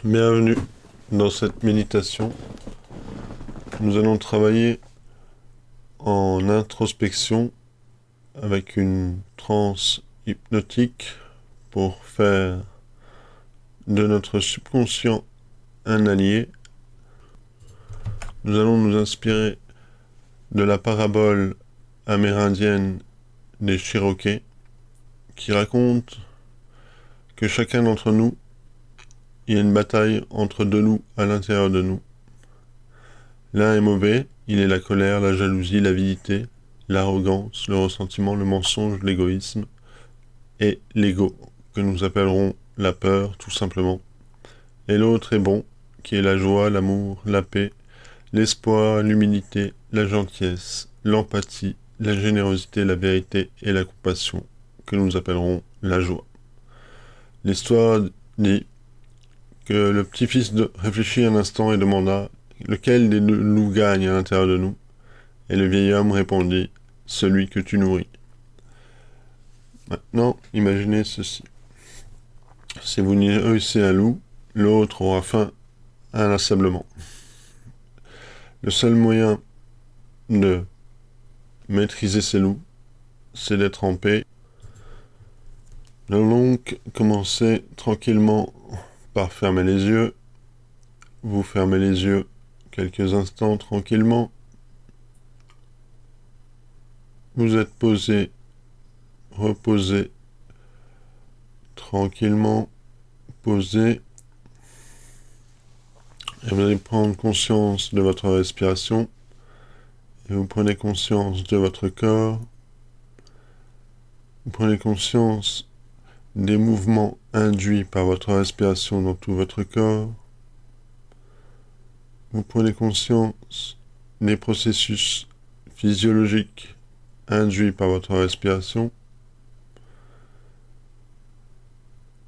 Bienvenue dans cette méditation. Nous allons travailler en introspection avec une transe hypnotique pour faire de notre subconscient un allié. Nous allons nous inspirer de la parabole amérindienne des Cherokees qui raconte que chacun d'entre nous, il y a une bataille entre deux loups à l'intérieur de nous. L'un est mauvais, il est la colère, la jalousie, l'avidité, l'arrogance, le ressentiment, le mensonge, l'égoïsme et l'ego, que nous appellerons la peur tout simplement. Et l'autre est bon, qui est la joie, l'amour, la paix, l'espoir, l'humilité, la gentillesse, l'empathie, la générosité, la vérité et la compassion, que nous appellerons la joie. L'histoire dit que le petit-fils réfléchit un instant et demanda lequel des deux loups gagne à l'intérieur de nous. Et le vieil homme répondit, celui que tu nourris. Maintenant, imaginez ceci. Si vous nourrissez un loup, l'autre aura faim inlassablement. Le seul moyen de maîtriser ces loups, c'est d'être en paix. Nous allons donc commencer tranquillement par fermer les yeux. Vous fermez les yeux quelques instants tranquillement. Vous êtes posé, reposé, tranquillement, posé. Et vous allez prendre conscience de votre respiration. Et vous prenez conscience de votre corps. Vous prenez conscience des mouvements induits par votre respiration dans tout votre corps. Vous prenez conscience des processus physiologiques induits par votre respiration.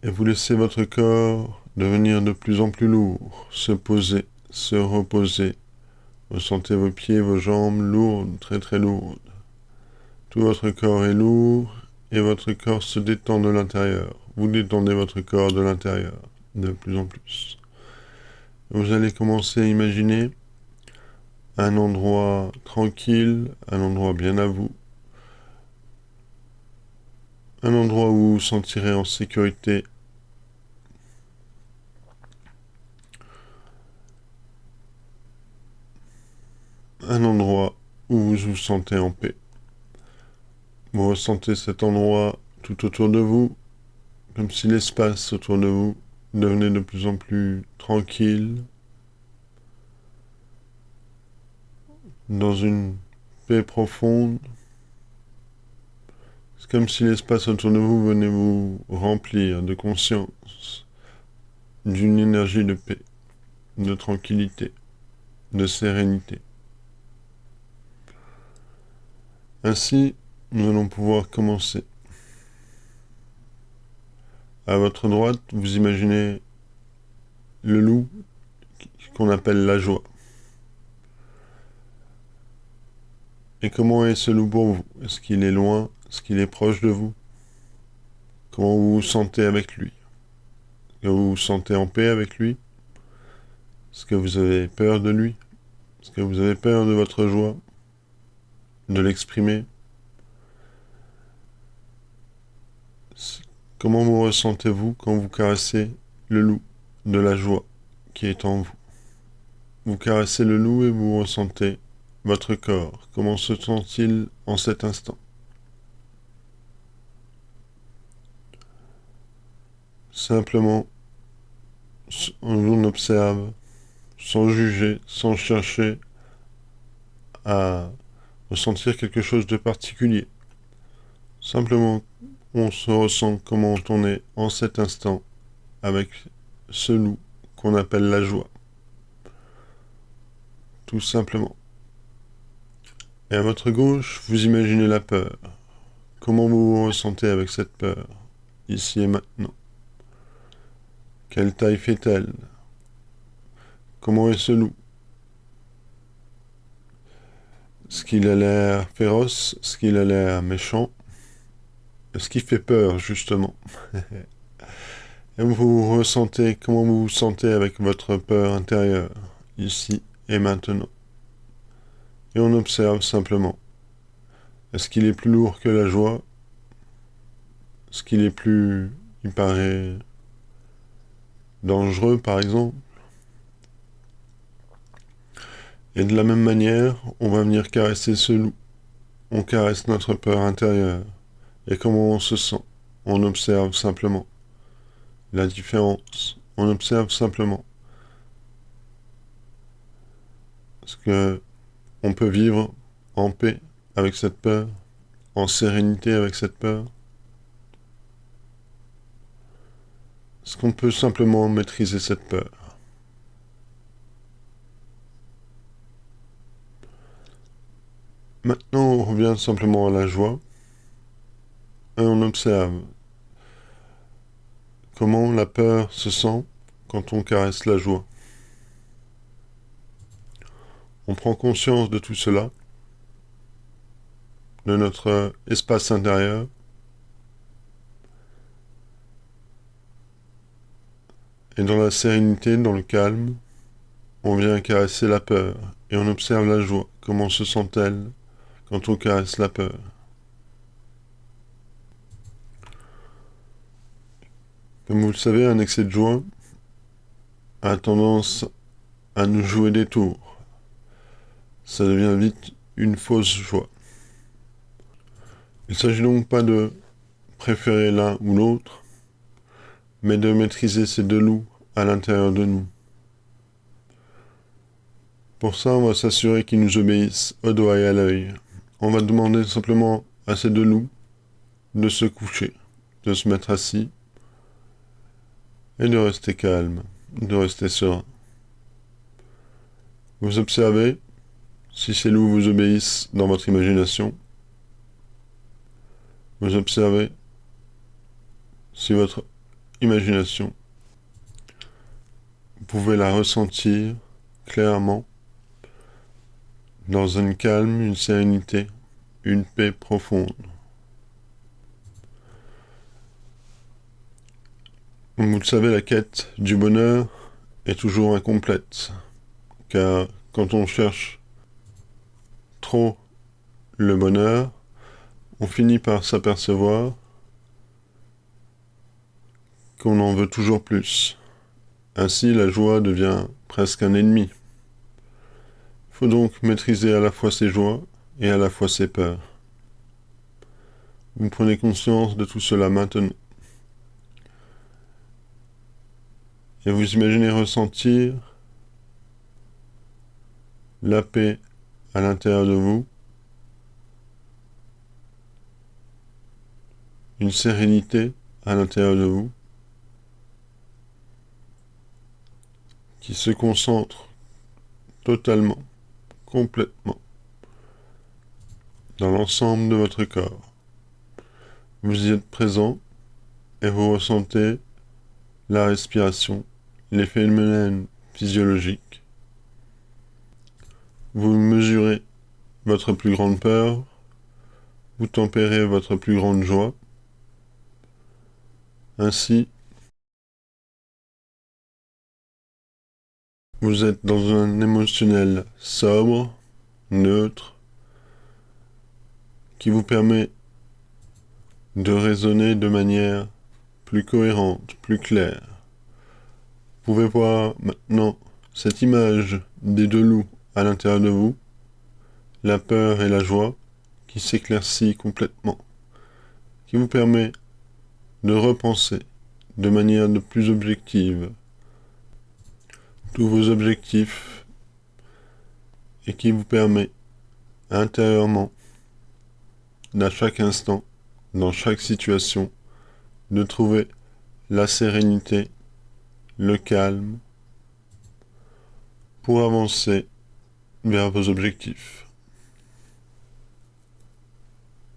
Et vous laissez votre corps devenir de plus en plus lourd, se poser, se reposer. Vous sentez vos pieds, vos jambes lourdes, très très lourdes. Tout votre corps est lourd et votre corps se détend de l'intérieur. Vous détendez votre corps de l'intérieur de plus en plus. Vous allez commencer à imaginer un endroit tranquille, un endroit bien à vous, un endroit où vous vous sentirez en sécurité, un endroit où vous vous sentez en paix. Vous ressentez cet endroit tout autour de vous, comme si l'espace autour de vous devenait de plus en plus tranquille, dans une paix profonde. C'est comme si l'espace autour de vous venait vous remplir de conscience, d'une énergie de paix, de tranquillité, de sérénité. Ainsi, nous allons pouvoir commencer. À votre droite, vous imaginez le loup qu'on appelle la joie. Et comment est ce loup pour vous? Est-ce qu'il est loin? Est-ce qu'il est proche de vous? Comment vous vous sentez avec lui? Est-ce que vous vous sentez en paix avec lui? Est-ce que vous avez peur de lui? Est-ce que vous avez peur de votre joie? De l'exprimer? Comment vous ressentez-vous quand vous caressez le loup de la joie qui est en vous? Vous caressez le loup et vous ressentez votre corps. Comment se sent-il en cet instant? Simplement, on observe, sans juger, sans chercher à ressentir quelque chose de particulier. Simplement, on se ressent comment on est en cet instant avec ce loup qu'on appelle la joie. Tout simplement. Et à votre gauche, vous imaginez la peur. Comment vous vous ressentez avec cette peur, ici et maintenant? Quelle taille fait-elle? Comment est ce loup? Est-ce qu'il a l'air féroce? Est-ce qu'il a l'air méchant? Est-ce qu'il fait peur, justement? Et vous ressentez comment vous vous sentez avec votre peur intérieure, ici et maintenant. Et on observe simplement. Est-ce qu'il est plus lourd que la joie? Est-ce qu'il est plus... il paraît dangereux, par exemple? Et de la même manière, on va venir caresser ce loup. On caresse notre peur intérieure. Et comment on se sent? On observe simplement. La différence, on observe simplement. Est-ce que on peut vivre en paix avec cette peur, en sérénité avec cette peur? Est-ce qu'on peut simplement maîtriser cette peur? Maintenant, on revient simplement à la joie et on observe comment la peur se sent quand on caresse la joie. On prend conscience de tout cela, de notre espace intérieur, et dans la sérénité, dans le calme, on vient caresser la peur et on observe la joie. Comment se sent-elle quand on caresse la peur? Comme vous le savez, un excès de joie a tendance à nous jouer des tours. Ça devient vite une fausse joie. Il ne s'agit donc pas de préférer l'un ou l'autre, mais de maîtriser ces deux loups à l'intérieur de nous. Pour ça, on va s'assurer qu'ils nous obéissent au doigt et à l'œil. On va demander simplement à ces deux loups de se coucher, de se mettre assis, et de rester calme, de rester serein. Vous observez si ces loups vous obéissent dans votre imagination. Vous observez si votre imagination, vous pouvez la ressentir clairement dans une calme, une sérénité, une paix profonde. Vous le savez, la quête du bonheur est toujours incomplète, car quand on cherche trop le bonheur, on finit par s'apercevoir qu'on en veut toujours plus. Ainsi, la joie devient presque un ennemi. Il faut donc maîtriser à la fois ses joies et à la fois ses peurs. Vous prenez conscience de tout cela maintenant. Et vous imaginez ressentir la paix à l'intérieur de vous, une sérénité à l'intérieur de vous, qui se concentre totalement, complètement, dans l'ensemble de votre corps. Vous y êtes présent et vous ressentez la respiration, les phénomènes physiologiques. Vous mesurez votre plus grande peur, vous tempérez votre plus grande joie. Ainsi, vous êtes dans un émotionnel sobre, neutre, qui vous permet de raisonner de manière plus cohérente, plus claire. Vous pouvez voir maintenant cette image des deux loups à l'intérieur de vous, la peur et la joie, qui s'éclaircit complètement, qui vous permet de repenser de manière de plus objective tous vos objectifs et qui vous permet intérieurement, à chaque instant, dans chaque situation, de trouver la sérénité, le calme pour avancer vers vos objectifs.